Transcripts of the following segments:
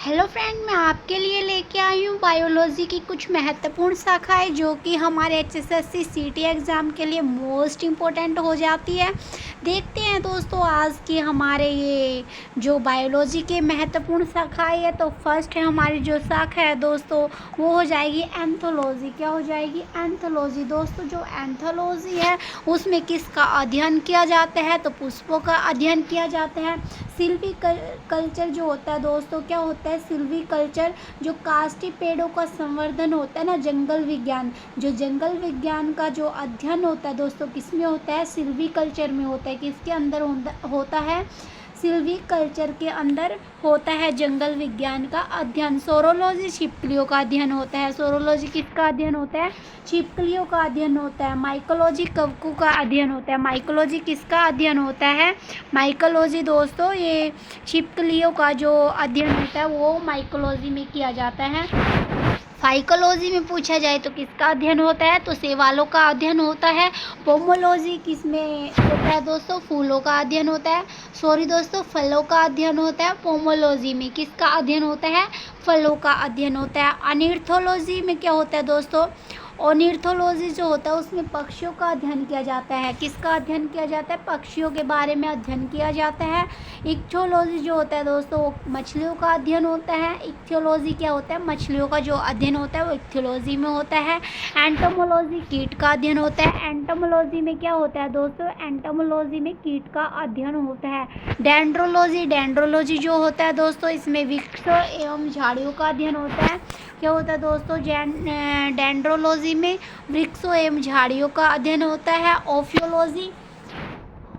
Hello friend, मैं आपके लिए लेके आई हूँ बायोलॉजी की कुछ महत्वपूर्ण शाखाएं जो कि हमारे एचएसएससी सीटी एग्ज़ाम के लिए मोस्ट इम्पोर्टेंट हो जाती है। देखते हैं दोस्तों आज की हमारे ये जो बायोलॉजी के महत्वपूर्ण शाखाएं है। तो फर्स्ट है हमारी जो शाखा है दोस्तों, वो हो जाएगी एंथोलॉजी। क्या हो जाएगी? एंथोलॉजी। दोस्तों जो एंथोलॉजी है उसमें किसका अध्ययन किया जाता है? तो पुष्पों का अध्ययन किया जाता है। सिल्वी कल्चर जो होता है दोस्तों, क्या होता है? सिल्वी कल्चर जो काष्ठी पेड़ों का संवर्धन होता है ना, जंगल विज्ञान। जो जंगल विज्ञान का जो अध्ययन होता है दोस्तों, किसमें होता है? सिल्वी कल्चर में होता है। किसके अंदर होता है? सिल्वी कल्चर के अंदर होता है जंगल विज्ञान का अध्ययन। सोरोलॉजी छिपकलियों का अध्ययन होता है। सोरोलॉजी किसका अध्ययन होता है? छिपकलियों का अध्ययन होता है। माइकोलॉजी कवकों का अध्ययन होता है। माइकोलॉजी किसका अध्ययन होता है? माइकोलॉजी दोस्तों ये छिपकलियों का जो अध्ययन होता है वो माइकोलॉजी में किया जाता है। फाइकोलॉजी में पूछा जाए तो किसका अध्ययन होता है? तो शैवालों का अध्ययन होता है। पोमोलॉजी किसमें होता है दोस्तों? फूलों का अध्ययन होता है। सॉरी दोस्तों, फलों का अध्ययन होता है। पोमोलॉजी में किसका अध्ययन होता है? फलों का अध्ययन होता है। अनिर्थोलॉजी में क्या होता है दोस्तों? ऑर्निथोलॉजी जो होता है उसमें पक्षियों का अध्ययन किया जाता है। किसका अध्ययन किया जाता है? पक्षियों के बारे में अध्ययन किया जाता है। इक्थियोलॉजी जो होता है दोस्तों वो मछलियों का अध्ययन होता है। इक्थियोलॉजी क्या होता है? मछलियों का जो अध्ययन होता है वो इक्थियोलॉजी में होता है। एंटोमोलॉजी कीट का अध्ययन होता है। एंटोमोलॉजी में क्या होता है दोस्तों? एंटोमोलॉजी में कीट का अध्ययन होता है। डेंड्रोलॉजी जो होता है दोस्तों इसमें वृक्षों एवं झाड़ियों का अध्ययन होता है। क्या होता है दोस्तों? डेंड्रोलॉजी में वृक्षों एवं झाड़ियों का अध्ययन होता है।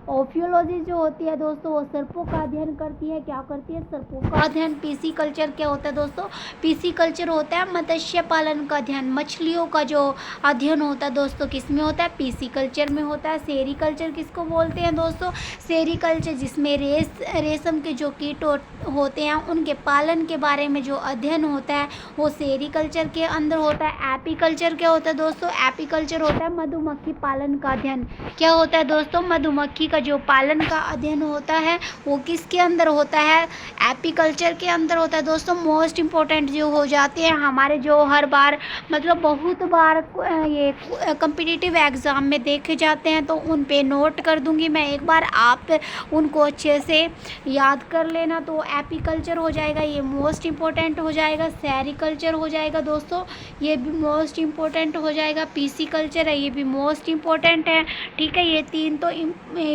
ओफियोलॉजी जो होती है दोस्तों वो सर्पों का अध्ययन करती है। क्या करती है? सर्पों का अध्ययन। पीसी कल्चर क्या होता है दोस्तों? पीसी कल्चर होता है मत्स्य पालन का अध्ययन। मछलियों का जो अध्ययन होता है दोस्तों किसमें होता है? पीसी कल्चर में होता है। सेरीकल्चर किसको बोलते हैं दोस्तों? सेरीकल्चर जिसमें रेशम के जो कीट होते हैं उनके पालन के बारे में जो अध्ययन होता है वो सेरीकल्चर के अंदर होता है। एपीकल्चर क्या होता है दोस्तों? एपीकल्चर होता है मधुमक्खी पालन का अध्ययन। क्या होता है दोस्तों? मधुमक्खी जो पालन का अध्ययन होता है वो किसके अंदर होता है? एपीकल्चर के अंदर होता है दोस्तों। मोस्ट इम्पोर्टेंट जो हो जाते हैं हमारे, जो हर बार मतलब बहुत बार ये कम्पिटिटिव एग्ज़ाम में देखे जाते हैं, तो उन पे नोट कर दूंगी मैं एक बार, आप उनको अच्छे से याद कर लेना। तो एपीकल्चर हो जाएगा, ये मोस्ट इम्पोर्टेंट हो जाएगा। सेरीकल्चर हो जाएगा दोस्तों, ये भी मोस्ट इम्पोर्टेंट हो जाएगा। पीसी कल्चर है, ये भी मोस्ट इम्पोर्टेंट है। ठीक है, ये तीन तो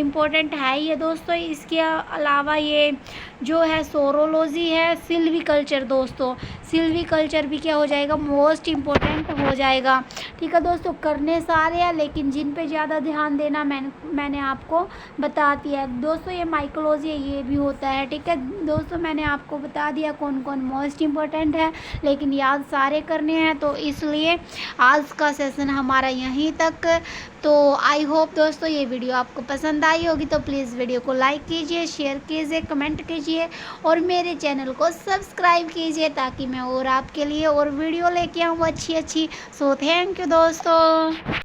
इम्पोर्टेंट है ही है दोस्तों। इसके अलावा ये जो है सोरोलॉजी है। सिल्वी कल्चर दोस्तों, सिल्वी कल्चर भी क्या हो जाएगा? मोस्ट इम्पोर्टेंट हो जाएगा। ठीक है दोस्तों, करने सारे हैं लेकिन जिन पे ज़्यादा ध्यान देना मैंने आपको बता दिया दोस्तों। ये माइकोलॉजी है, ये भी होता है। ठीक है दोस्तों, मैंने आपको बता दिया कौन कौन मोस्ट इम्पोर्टेंट है, लेकिन याद सारे करने हैं, तो इसलिए आज का सेशन हमारा यहीं तक। तो आई होप दोस्तों ये वीडियो आपको पसंद आई होगी, तो प्लीज़ वीडियो को लाइक कीजिए, शेयर कीजिए, कमेंट कीजिए और मेरे चैनल को सब्सक्राइब कीजिए ताकि मैं और आपके लिए और वीडियो लेके आऊँ अच्छी। सो थैंक यू दोस्तों।